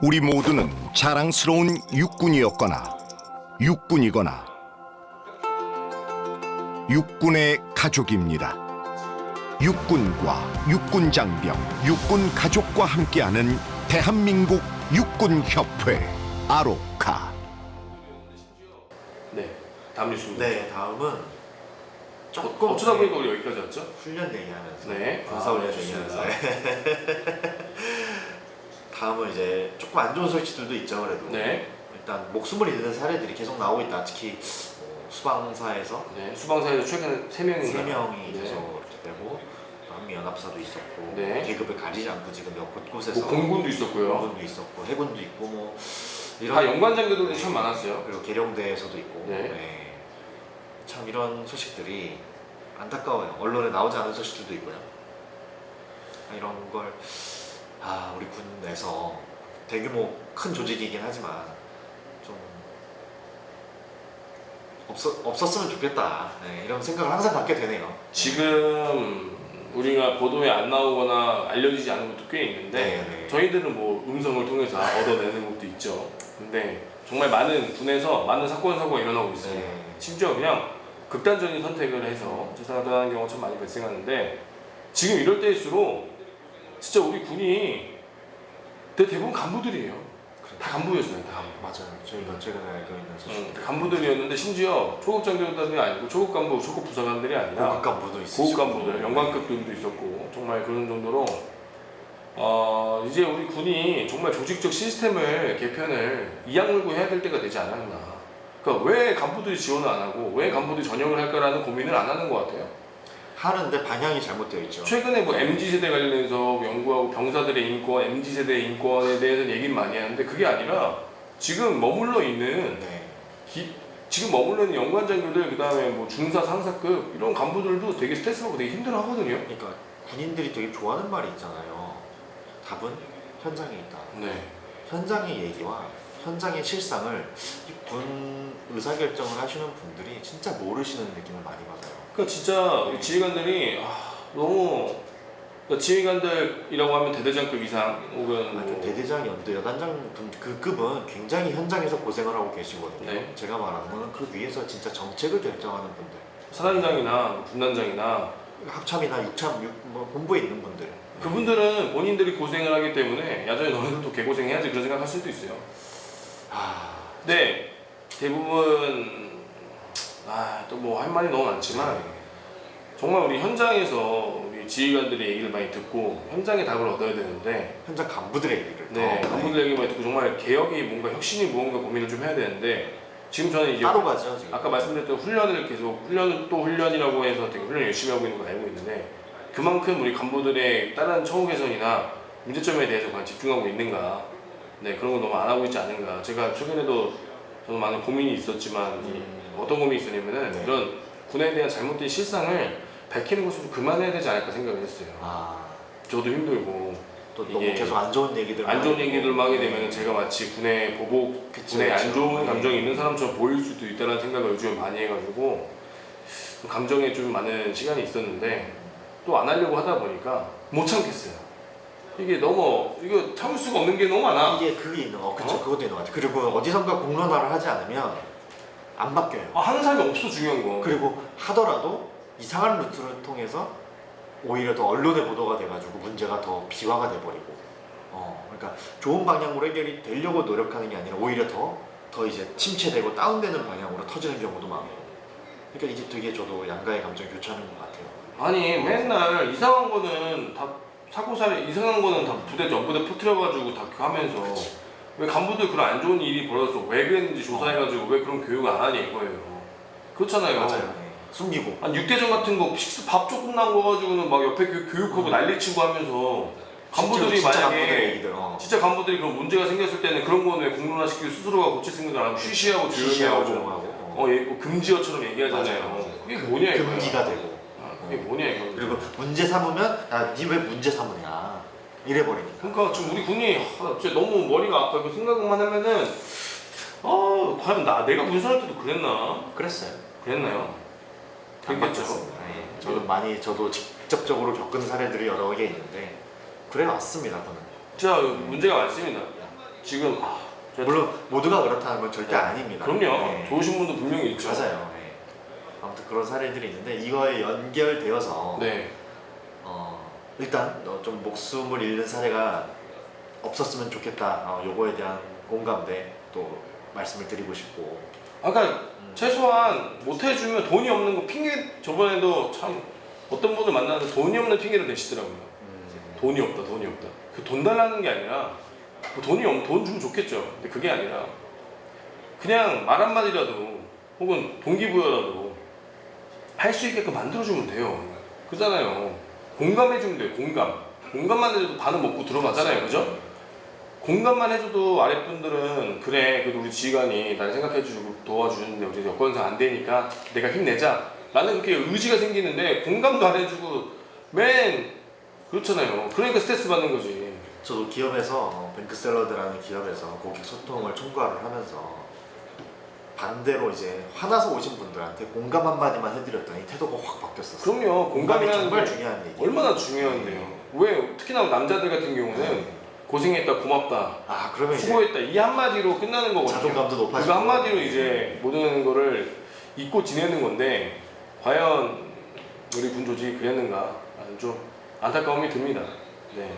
우리 모두는 자랑스러운 육군이었거나 육군이거나 육군의 가족입니다. 육군과 육군장병, 육군가족과 함께하는 대한민국 육군협회 아로카. 네, 다음 뉴스입니다. 네, 다음은 조금 어쩌다 보니까 우리 여기까지 왔죠? 훈련 얘기하면서 네, 군사훈련 좋습니다. 얘기하면서 다음은 이제 조금 안 좋은 소식들도 있죠. 그래도 네. 일단 목숨을 잃는 사례들이 계속 나오고 있다. 특히 수방사에서 네, 수방사에서 최근 3명인가? 3명이 네. 계속 이렇게 되고 한미연합사도 있었고 네. 계급을 가리지 않고 지금 몇 곳곳에서 뭐 공군도 있었고요. 공군도 있었고 해군도 있고 뭐 다 연관장교들도 참 많았어요. 그리고 계룡대에서도 있고 네. 네. 참 이런 소식들이 안타까워요. 언론에 나오지 않은 소식들도 있고요. 이런 걸 우리 군에서 대규모 큰 조직이긴 하지만 좀 없었으면 좋겠다. 네, 이런 생각을 항상 갖게 되네요. 지금 우리가 보도에 안 나오거나 알려지지 않은 것도 꽤 있는데 네. 저희들은 뭐 음성을 통해서 얻어내는 것도 있죠. 근데 정말 많은 군에서 많은 사건 사고가 일어나고 있어요. 네. 심지어 그냥 극단적인 선택을 해서 자살을 하는 경우가 참 많이 발생하는데 지금 이럴 때일수록 진짜 우리 군이 대부분 간부들이에요. 다 간부였어요. 다. 맞아요. 저희가 최근에 알고 있는 소식. 간부들이었는데 심지어 초급 장교들이 아니고 초급 간부, 초급 부사관들이 아니라 고급 간부도 있었고 고급 간부들, 연관급들도 있었고 정말 그런 정도로 이제 우리 군이 정말 조직적 시스템을 개편을 이악물고 해야 될 때가 되지 않았나. 그러니까 왜 간부들이 지원을 안 하고 왜 간부들이 전역을 할까라는 고민을 안 하는 것 같아요. 하는데 방향이 잘못되어 있죠. 최근에 뭐 MZ세대 관련해서 연구하고 병사들의 인권, MZ세대 인권에 대해서 얘기를 많이 하는데 그게 아니라 지금 머물러 있는 네. 지금 머물러 있는 연관장교들 그다음에 뭐 중사 상사급 이런 간부들도 되게 스트레스받고 되게 힘들어 하거든요. 그러니까 군인들이 되게 좋아하는 말이 있잖아요. 답은 현장에 있다. 네. 현장의 얘기와 현장의 실상을 이 군 의사결정을 하시는 분들이 진짜 모르시는 느낌을 많이 받아요. 그러니까 진짜 우리 지휘관들이 너무 그러니까 지휘관들이라고 하면 대대장급 이상 혹은 뭐 대대장, 연대장 그 급은 굉장히 현장에서 고생을 하고 계시거든요. 네. 제가 말하는 거는 그 위에서 진짜 정책을 결정하는 분들, 사단장이나 군단장이나 합참이나 육참, 뭐 본부에 있는 분들. 그분들은 본인들이 고생을 하기 때문에 야전에 너네들도 개고생해야지 그런 생각할 수도 있어요. 근데 대부분 또 뭐 할 말이 너무 많지만 정말 우리 현장에서 우리 지휘관들의 얘기를 많이 듣고 현장의 답을 얻어야 되는데 현장 간부들의 얘기를 간부들 얘기 많이 듣고 정말 개혁이 뭔가 혁신이 무언가 고민을 좀 해야 되는데 지금 저는 이제 따로 가죠 지금. 아까 말씀드렸던 훈련을 계속 훈련이라고 해서 되게 훈련 열심히 하고 있는 걸 알고 있는데 그만큼 우리 간부들의 다른 처우 개선이나 문제점에 대해서 과연 집중하고 있는가 그런 거 너무 안 하고 있지 않은가. 제가 최근에도 저는 많은 고민이 있었지만 어떤 고민이 있었냐면은 이런 군에 대한 잘못된 실상을 밝히는 것을 좀 그만해야 되지 않을까 생각을 했어요. 저도 힘들고 또 너무 계속 안 좋은 얘기들만 하게 되면 제가 마치 군의 보복, 군에 안 좋은 감정이 있는 사람처럼 보일 수도 있다는 생각을 요즘에 많이 해가지고 감정에 좀 많은 시간이 있었는데 또 안 하려고 하다 보니까 못 참겠어요. 이게 너무 이거 참을 수가 없는 게 너무 많아. 이게 그게 있는 그쵸. 그것도 있는 것 같아. 그리고 어디선가 공론화를 하지 않으면 안 바뀌어요. 하는 사람이 없어. 중요한 거. 그리고 하더라도 이상한 루트를 통해서 오히려 더 언론의 보도가 돼가지고 문제가 더 비화가 돼버리고 그러니까 좋은 방향으로 해결이 되려고 노력하는 게 아니라 오히려 더 이제 침체되고 다운되는 방향으로 터지는 경우도 많고. 그러니까 이게 되게 저도 양가의 감정 교차하는 것 같아요. 아니 맨날 이상한 거는 다 사고사례 이상한 거는 다 부대 전부대 퍼뜨려가지고 다 하면서 왜 간부들 그런 안 좋은 일이 벌어서 왜 그랬는지 조사해가지고 왜 그런 교육을 안 하냐 이거예요. 그렇잖아요. 맞아요. 숨기고. 육개장 같은 거 식수 밥 조금 나온 거 가지고는 막 옆에 교육하고 난리치고 하면서 간부들이 진짜 만약에 진짜 간부들이 그런 문제가 생겼을 때는 그런 거는 왜 공론화시키고 스스로가 고칠 생각을 안 하고 쉬쉬하고 조용히 하고 금지어처럼 얘기하잖아요. 맞아요. 그게 뭐냐 이거야. 금기가 되고. 그게 뭐냐 이거. 그리고 문제 삼으면 니 왜 문제 삼으냐 이래버리니까. 그러니까 지금 우리 군이 진짜 너무 머리가 아파. 이거 생각만 하면은 과연 내가 군사할 때도 그랬나요? 안 바뀌었습니다. 저도 직접적으로 겪은 사례들이 여러 개 있는데 그래 왔습니다. 저는. 진짜 문제가 많습니다. 지금 물론 모두가 그렇다는 건 절대 네. 아닙니다. 그럼요. 네. 좋으신 분도 분명히 있죠. 맞아요. 네. 아무튼 그런 사례들이 있는데 이거에 연결되어서 네. 일단 좀 목숨을 잃는 사례가 없었으면 좋겠다. 요거에 대한 공감대 또 말씀을 드리고 싶고. 아까 최소한 못 해주면 돈이 없는 거 핑계 저번에도 참 어떤 분을 만나는데 돈이 없는 핑계를 대시더라고요. 돈이 없다, 돈이 없다. 그 돈 달라는 게 아니라 뭐 돈 주면 좋겠죠. 근데 그게 아니라 그냥 말 한마디라도 혹은 동기부여라도 할 수 있게끔 만들어주면 돼요. 그잖아요. 공감해주면 돼요. 공감만 해줘도 반은 먹고 들어가잖아요. 그죠? 공감만 해줘도 아랫분들은 그래 그래도 우리 지휘관이 나를 생각해주고 도와주는데 우리 여건상 안 되니까 내가 힘내자 라는 그렇게 의지가 생기는데 공감도 안 해주고 그렇잖아요. 그러니까 스트레스 받는 거지. 저도 기업에서 뱅크샐러드라는 기업에서 고객 소통을 총괄을 하면서 반대로 이제 화나서 오신 분들한테 공감 한마디만 해드렸더니 태도가 확 바뀌었었어요. 그럼요. 공감이 공감이라는 정말 게 중요한 얘기. 얼마나 중요한데요. 왜 특히나 남자들 같은 경우는 고생했다 고맙다 그러면 이제 수고했다 이 한마디로 끝나는 거거든요. 자존감도 높아지고. 그거 한마디로 이제 모든 거를 잊고 지내는 건데 과연 우리 군조직이 그랬는가 좀 안타까움이 듭니다. 네.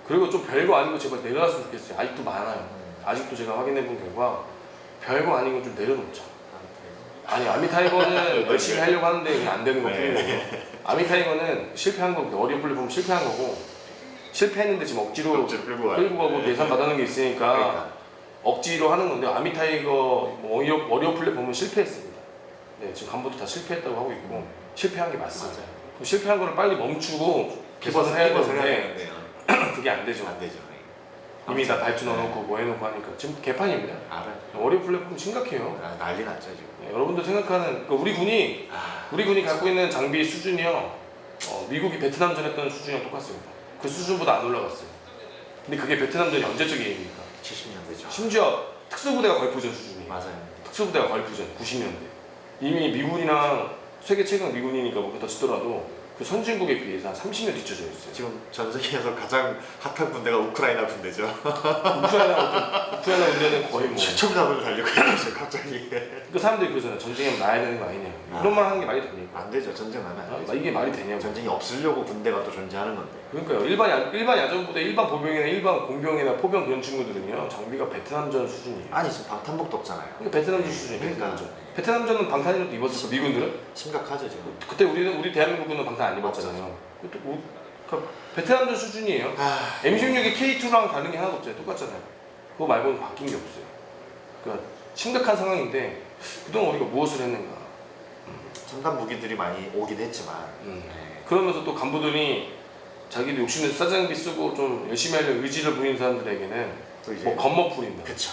그리고 좀 별거 아닌 거 제발 내려놨으면 좋겠어요. 아직도 많아요. 아직도 제가 확인해 본 결과 별거 아닌 건 좀 내려놓자. 아니 아미타이거는 열심히 하려고 하는데 그게 안 되는 거고 아미타이거는 실패한 거고 어려운 플랫폼 실패한 거고 실패했는데 지금 억지로 끌고 가고 예산 받아놓은 게 있으니까 그러니까. 억지로 하는 건데 아미타이거 뭐 어려운 플랫폼은 실패했습니다. 네 지금 간부도 다 실패했다고 하고 있고 실패한 게 맞습니다. 그럼 실패한 거를 빨리 멈추고 개선을 해야 되는데 그게 안 되죠. 안 되죠. 이미 다 발주 넣어놓고 뭐 해놓고 하니까 지금 개판입니다. 알아요. 어려운 플랫폼 심각해요. 난리 났죠 지금. 네, 여러분들 생각하는 그러니까 우리 군이 갖고 있는 장비 수준이요 미국이 베트남전 했던 수준이랑 똑같습니다. 그 수준보다 안 올라갔어요. 근데 그게 베트남전이 언제적 얘기입니까? 70년대죠. 심지어 특수부대가 걸프전 수준이에요. 맞아요. 특수부대가 걸프전 90년대 이미 미군이랑 세계 최강 미군이니까 뭐 그렇다 치더라도 그 선진국에 비해서 한 30년 뒤쳐져 있어요. 지금 전 세계에서 가장 핫한 군대가 우크라이나 군대죠. 우크라이나 군대는 거의 뭐 최첨단으로 달리고 있어요 갑자기. 그 사람들이 그러잖아요. 전쟁에 나야 되는 거 아니냐. 이런 말 하는 게 말이 됩니까? 안 되죠. 전쟁 하면 안 되죠. 이게 말이 되냐고. 전쟁이 없으려고 군대가 또 존재하는 건데. 그러니까요. 일반 야전부대, 일반 보병이나 일반 공병이나 포병 그런 친구들은요 장비가 베트남전 수준이에요. 아니 지금 방탄복도 없잖아요. 그러니까 베트남전 수준이에요. 그러니까. 베트남전. 베트남전은 방탄이라도 입었을 거 미군들은? 심각하죠 지금. 그때 우리 대한민국은 방탄 안 입었잖아요. 그것도 그러니까 베트남전 수준이에요. M16이 K2랑 다른 게 하나도 없잖아요. 똑같잖아요. 그거 말고는 바뀐 게 없어요. 그러니까 심각한 상황인데 그동안 우리가 무엇을 했는가. 첨단 무기들이 많이 오긴 했지만. 그러면서 또 간부들이 자기도 욕심내서 싸장비 쓰고 좀 열심히 하려는 의지를 보이는 사람들에게는 또 이제 뭐 겁먹 부린다. 그쵸.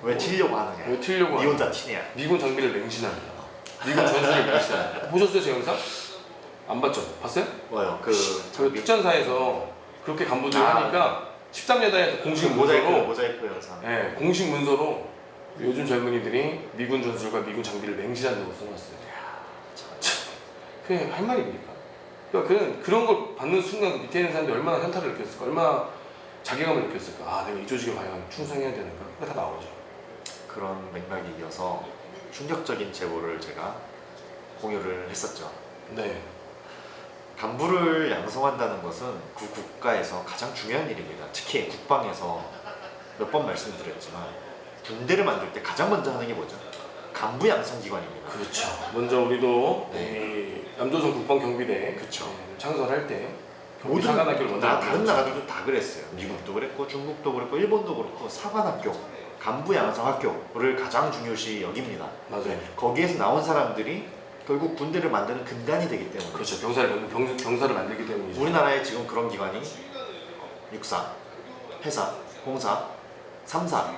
왜 튀려고 하느냐. 왜 튀려고 니 혼자 튀냐. 미군 장비를 맹신한다. 미군 전술을 맹신한다. 보셨어요 제 영상? 안 봤죠? 봤어요? 뭐요? 그 특전사에서 그렇게 간부들이 하니까 13여단에서 공식 문서로 모자이크 영상. 네, 공식 문서로 요즘 젊은이들이 미군 전술과 미군 장비를 맹신한다고 써놨어요. 그게 할 말입니까? 그러니까 그런 걸 받는 순간 그 밑에 있는 사람들이 얼마나 현타를 느꼈을까? 얼마나 자괴감을 느꼈을까? 아 내가 이 조직에 과연 충성해야 되는가? 그게 다 나오죠. 그런 맥락이 이어서 충격적인 제보를 제가 공유를 했었죠. 네. 간부를 양성한다는 것은 그 국가에서 가장 중요한 일입니다. 특히 국방에서 몇 번 말씀드렸지만 군대를 만들 때 가장 먼저 하는 게 뭐죠? 간부 양성 기관입니다. 그렇죠. 먼저 우리도 네. 이 남조선 국방경비대 그쵸. 창설할 때 모든 사관학교를 먼저 다른 만들었죠. 나라들도 다 그랬어요. 미국도 그랬고 중국도 그랬고 일본도 그렇고 사관학교, 간부 양성 학교를 가장 중요시 여깁니다. 맞아요. 거기에서 나온 사람들이 결국 군대를 만드는 근간이 되기 때문에. 그렇죠. 병사를 만들기 때문이죠. 우리나라에 지금 그런 기관이 육사, 해사, 공사, 삼사,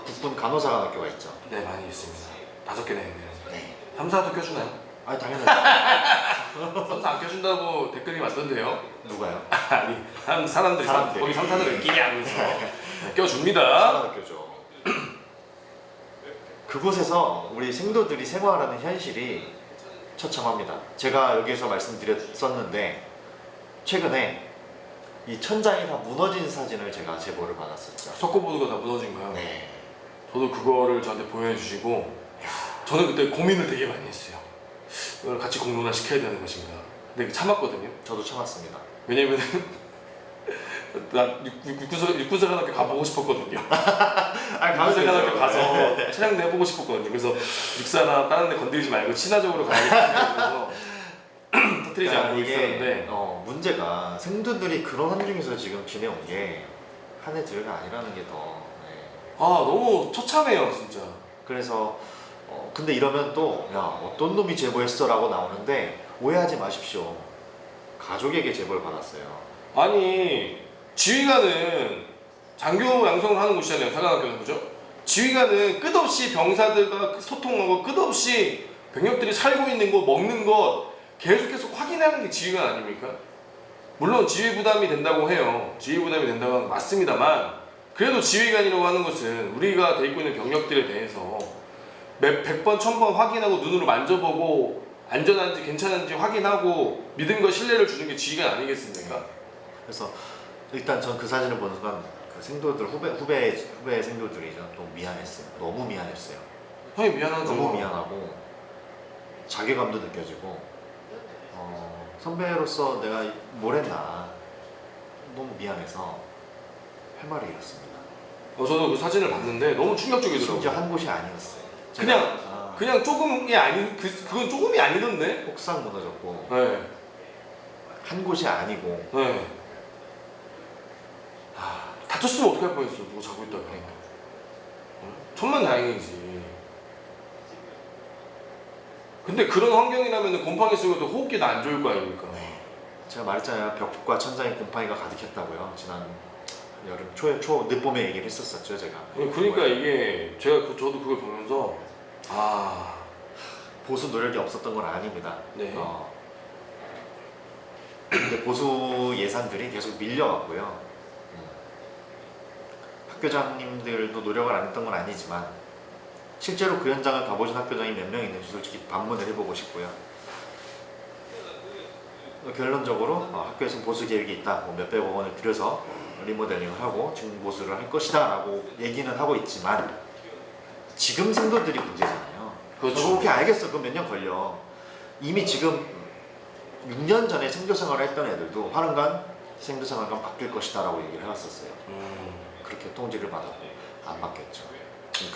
국군 간호사관학교가 있죠. 네 많이 있습니다. 5개나 있네요. 네. 3사도 껴주나요? 아니 당연하죠. 3사 안 껴준다고 댓글이 왔던데요? 누가요? 아니 사람들이 사람들이. 거기 3사들 왜 끼냐 하면서 껴줍니다. 사관학교죠. 그곳에서 우리 생도들이 생활하는 현실이 처참합니다. 제가 여기에서 말씀드렸었는데 최근에 이 천장이 다 무너진 사진을 제가 제보를 받았었죠. 석고보드가 다 무너진 거예요. 네. 저도 그거를 저한테 보여주시고 저는 그때 고민을 되게 많이 했어요. 이걸 같이 공론화 시켜야 되는 것인가. 근데 참았거든요. 저도 참았습니다. 왜냐면은 나 육군사관학교 가보고 싶었거든요. 육군사관학교 가서 차량도 해보고 싶었거든요. 그래서 육사나 다른 데 건드리지 말고 친화적으로 가야겠다. 터뜨리지 않고 있었는데 문제가 생두들이 그런 환경에서 지금 지내온 게 한해 둘가 아니라는 게 더. 아 너무 처참해요 진짜. 그래서 근데 이러면 또 야 어떤 놈이 제보했어라고 나오는데 오해하지 마십시오. 가족에게 제보를 받았어요. 아니 지휘관은 장교 양성을 하는 곳이잖아요. 사관학교는 그죠? 지휘관은 끝없이 병사들과 소통하고 끝없이 병력들이 살고 있는 것 먹는 것 계속 확인하는 게 지휘관 아닙니까? 물론 지휘 부담이 된다고 해요. 지휘 부담이 된다고 하는 건 맞습니다만 그래도 지휘관이라고 하는 것은 우리가 데리고 있는 병력들에 대해서 100번 1000번 확인하고 눈으로 만져보고 안전한지 괜찮은지 확인하고 믿음과 신뢰를 주는 게 지휘관 아니겠습니까? 그래서 일단 전 그 사진을 보는 순간 그 생도들 후배 생도들이 또 미안했어요. 너무 미안했어요. 형이 미안하죠. 너무 미안하고 자괴감도 느껴지고 선배로서 내가 뭘 했나 너무 미안해서 할 말을 잃었습니다. 저도 그 사진을 봤는데 너무 충격적이더라고요. 심지어 한 곳이 아니었어요. 그냥 조금이 아닌 그건 조금이 아니던데. 옥상 무너졌고 네. 한 곳이 아니고 네. 다쳤으면 어떡할 뻔했어. 누가 자고 있다가. 천만 다행이지. 근데 그런 환경이라면 곰팡이 쓰고도 호흡기도 안 좋을 거 아닙니까? 제가 말했잖아요. 벽과 천장에 곰팡이가 가득했다고요. 지난 여름 초 늦봄에 얘기를 했었었죠 제가. 그러니까 이게 저도 그걸 보면서 보수 노력이 없었던 건 아닙니다. 네. 근데 보수 예산들이 계속 밀려왔고요. 학교장님들도 노력을 안 했던 건 아니지만 실제로 그 현장을 가보신 학교장이 몇 명 있는지 솔직히 반문을 해보고 싶고요. 결론적으로 학교에서 보수 계획이 있다. 몇백억 원을 들여서 리모델링을 하고 중보수를 할 것이다 라고 얘기는 하고 있지만 지금 생도들이 문제잖아요. 그렇죠. 오케이 알겠어. 그럼 몇 년 걸려. 이미 지금 6년 전에 생도생활을 했던 애들도 하는간 생도생활관 바뀔 것이다 라고 얘기를 해왔었어요. 그렇게 통지를 받았고 안 바뀌었죠.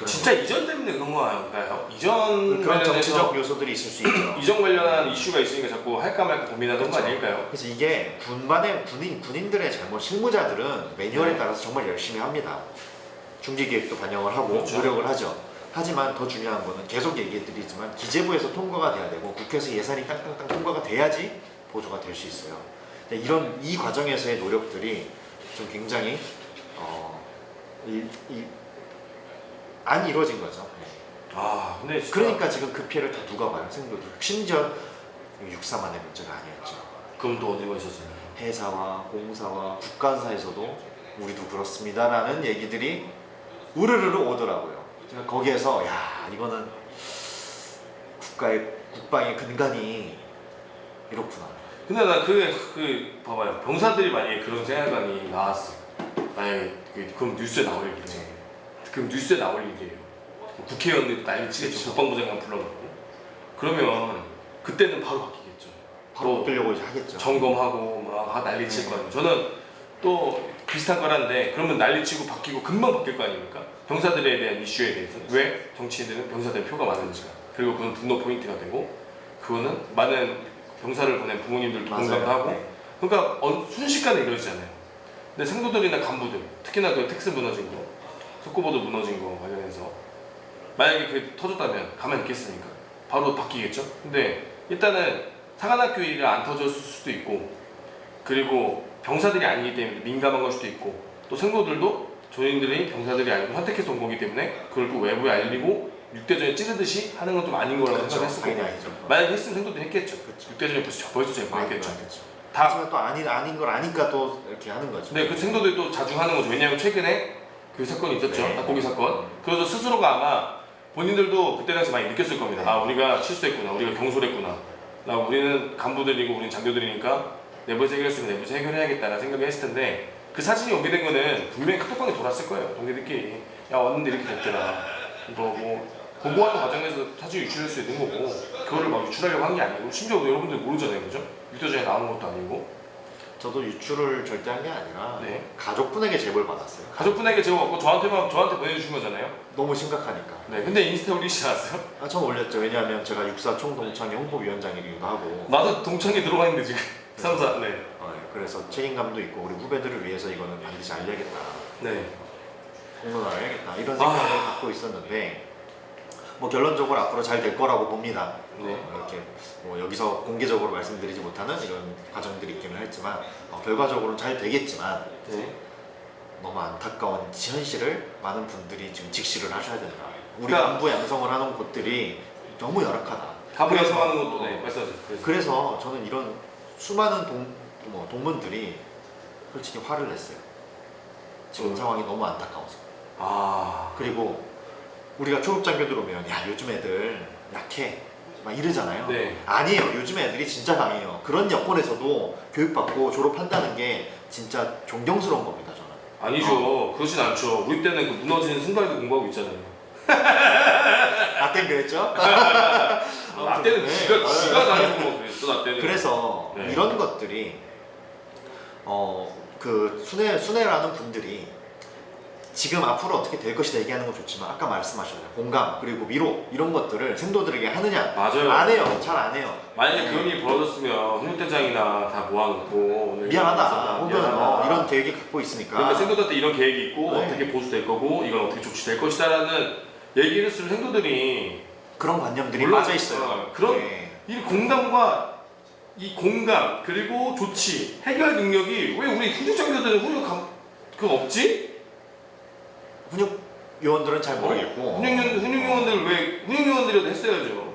진짜 이전 때문에 그런 거 아닌가요? 이전 그런 관련해서 정치적 요소들이 있을 수 있죠. 이전 관련한 이슈가 있으니까 자꾸 할까 말까 고민하는 거 아닐까요? 그래서 이게 군인들의 잘못, 실무자들은 매뉴얼에 따라서 정말 열심히 합니다. 중기계획도 반영을 하고 그렇죠. 노력을 하죠. 하지만 더 중요한 거는 계속 얘기해드리지만 기재부에서 통과가 돼야 되고 국회에서 예산이 땅땅땅 통과가 돼야지 보조가 될 수 있어요. 이 과정에서의 노력들이 좀 굉장히 안 이루어진 거죠. 근데 진짜 그러니까 지금 그 피해를 다 누가 봐요? 생도들. 심지어 육사만의 문제가 아니었죠. 그럼 또 어디가 있었어요? 회사와 공사와 국간사에서도 우리도 그렇습니다라는 얘기들이 우르르르 오더라고요. 제가 거기에서 야 이거는 국방의 근간이 이렇구나. 근데 나 봐봐요. 병사들이 만약에 그런 생각이 나왔어. 만약에 그럼 뉴스에 나올 일이지. 그럼 뉴스에 나올 일이에요. 국회의원들이 난리치겠죠. 국방부 장관 불러놓고. 그러면 그때는 바로 바뀌겠죠. 바로 바뀌려고 이제 하겠죠. 점검하고 막 난리칠 거 아니에요. 저는 또 비슷한 거란데 그러면 난리치고 바뀌고 금방 바뀔 거 아닙니까? 병사들에 대한 이슈에 대해서 왜 정치인들은 병사들 표가 많은지가 그리고 그건 분노 포인트가 되고 그거는 많은 병사를 보낸 부모님들도 공감도 하고 네. 그러니까 순식간에 이루어지잖아요. 근데 생도들이나 간부들 특히나 그 텍스 무너진 거 속고보도 무너진 거 관련해서 만약에 그게 터졌다면 가만히 있겠습니까? 바로 바뀌겠죠? 근데 일단은 사관학교 일이 안 터졌을 수도 있고 그리고 병사들이 아니기 때문에 민감한 걸 수도 있고 또 생도들도 저희들이 병사들이 아니고 선택해서 온 거기 때문에 그걸 또 외부에 알리고 육대전에 찌르듯이 하는 건 좀 아닌 거라고 생각했을 거고 만약에 했으면 생도들이 했겠죠. 육대전에 벌써 제보했겠죠. 다 하지만 또 아닌 걸 아니까 또 이렇게 하는 거죠. 네, 그 생도들이 또 자중하는 거죠. 왜냐하면 최근에 그 사건이 있었죠. 네. 닭고기 사건. 그래서 스스로가 아마 본인들도 그때 당시 많이 느꼈을 겁니다. 네. 우리가 실수했구나. 우리가 경솔했구나. 우리는 간부들이고 우리는 장교들이니까 내부에서 해결했으면 내부에서 해결해야겠다는 생각을 했을 텐데 그 사진이 오게 거는 분명히 카톡방에 돌았을 거예요. 동료들끼리 야 왔는데 이렇게 됐더라. 뭐 보고하는 과정에서 사진 유출할 수 있는 거고 그거를 막 유출하려고 한 게 아니고 심지어 여러분들 모르잖아요, 그죠? 유도전에 나온 것도 아니고. 저도 유출을 절대 한 게 아니라 네. 가족분에게 제보를 받았어요. 가족분에게 제보 받고 저한테 보내주신 거잖아요. 너무 심각하니까. 네, 근데 인스타 올리시지 않았어요? 전 올렸죠. 왜냐하면 제가 육사 총동창회 홍보위원장이기도 하고. 나도 동창회 들어가 있는데 지금 3사. 네. 네, 그래서 책임감도 있고 우리 후배들을 위해서 이거는 반드시 알려야겠다. 네. 공론화를 해야겠다. 이런 생각을 갖고 있었는데 뭐 결론적으로 앞으로 잘 될 거라고 봅니다. 네. 이렇게 뭐 여기서 공개적으로 말씀드리지 못하는 이런 과정들이 있기는 했지만 결과적으로는 잘 되겠지만 네. 너무 안타까운 현실을 많은 분들이 지금 직시를 하셔야 된다. 우리 그러니까- 안부 양성을 하는 곳들이 너무 열악하다. 가부 그래서- 양성하는 것도 네, 말씀하세요. 그래서 저는 이런 수많은 동문들이 솔직히 화를 냈어요. 지금 상황이 너무 안타까워서. 아, 그리고 우리가 초급장교들 오면 야 요즘 애들 약해 막 이러잖아요. 네. 아니에요. 요즘 애들이 진짜 강해요. 그런 여건에서도 교육받고 졸업한다는 게 진짜 존경스러운 겁니다. 저는. 아니죠. 그렇진 않죠. 우리 때는 그 무너지는 순간에도 공부하고 있잖아요. 나 땐 그랬죠? 나 때는 네. 지가 다니고 뭐 그랬어, 나 때는. 그래서 네. 이런 것들이 그 순회라는 분들이 지금 앞으로 어떻게 될 것이다 얘기하는 건 좋지만 아까 말씀하셨잖아요. 공감 그리고 위로 이런 것들을 생도들에게 하느냐? 맞아요. 안 해요. 잘 안 해요. 만약에 그런 일이 벌어졌으면 훈육대장이나 다 모아놓고 오늘 미안하다. 혹은 미안하다. 이런 계획이 갖고 있으니까. 그러니까 생도들한테 이런 계획이 있고 네. 어떻게 보수될 거고 이건 어떻게 조치될 것이다라는 얘기를 쓸 생도들이 그런 관념들이 물론, 빠져 있어요. 그런 네. 이 공감과 이 공감 그리고 조치 해결 능력이 왜 우리 훈육장교들은 그거 없지? 훈육 요원들은 잘 모르겠고. 훈육요원들 왜 훈육요원들이라도 했어야죠.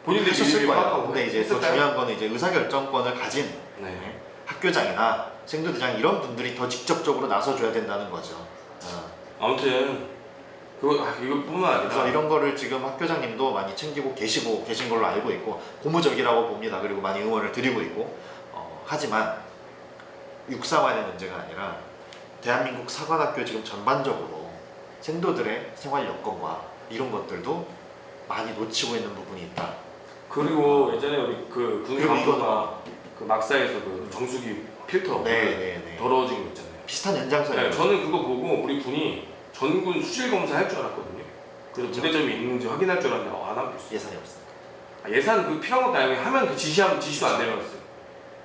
본인들이 하셨을 미리 거예요. 파악하고 근데 이제 더 했을까요? 중요한 거는 이제 의사결정권을 가진 네. 학교장이나 생도대장 이런 분들이 더 직접적으로 나서줘야 된다는 거죠. 아무튼 이것뿐만 아니라 그래서 이런 거를 지금 학교장님도 많이 챙기고 계신 걸로 알고 있고 고무적이라고 봅니다. 그리고 많이 응원을 드리고 있고 하지만 육사만의 문제가 아니라 대한민국 사관학교 지금 전반적으로 생도들의 생활 여건과 이런 것들도 많이 놓치고 있는 부분이 있다. 그리고 예전에 우리 그 군인 그리고 감독가 그 막사에서 그 정수기 필터 네. 더러워진 거 있잖아요. 비슷한 연장선이에요. 네, 저는 그거 보고 우리 군이 전군 수질 검사 할 줄 알았거든요. 그래서 그렇죠. 문제점이 있는지 확인할 줄 알았는데 안 하고 있어요. 예산이 없으니까. 예산 그 필요한 것도 아니고 하면 그 지시도 안 내려갔어요.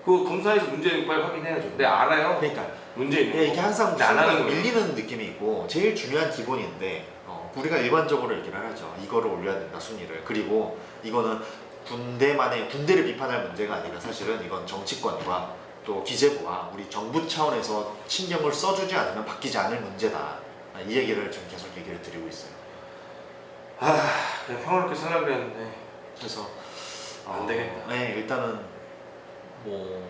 그 검사에서 문제를 빨리 확인해야죠. 근데 알아요. 그러니까 문제 있는 거. 이게 항상 근데 안 하는 거예요. 밀리는 느낌이 있고 제일 중요한 기본인데 우리가 일반적으로 얘기를 하죠. 이거를 올려야 된다 순위를. 그리고 이거는 군대를 비판할 문제가 아니라 사실은 이건 정치권과 또 기재부와 우리 정부 차원에서 신경을 써주지 않으면 바뀌지 않을 문제다. 이 얘기를 지금 계속 얘기를 드리고 있어요. 그냥 평화롭게 생각을 했는데 그래서 안 되겠다. 네, 일단은 뭐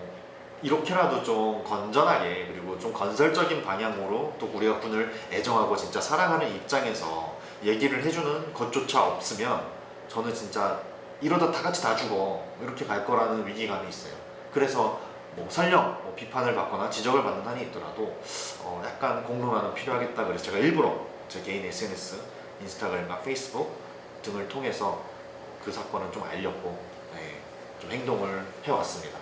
이렇게라도 좀 건전하게 그리고 좀 건설적인 방향으로 또 우리가 군을 애정하고 진짜 사랑하는 입장에서 얘기를 해주는 것조차 없으면 저는 진짜 이러다 다 같이 다 죽어 이렇게 갈 거라는 위기감이 있어요. 그래서 뭐 설령 비판을 받거나 지적을 받는 한이 있더라도 약간 공론화는 필요하겠다. 그래서 제가 일부러 제 개인 SNS, 인스타그램과 페이스북 등을 통해서 그 사건은 좀 알렸고 좀 행동을 해왔습니다.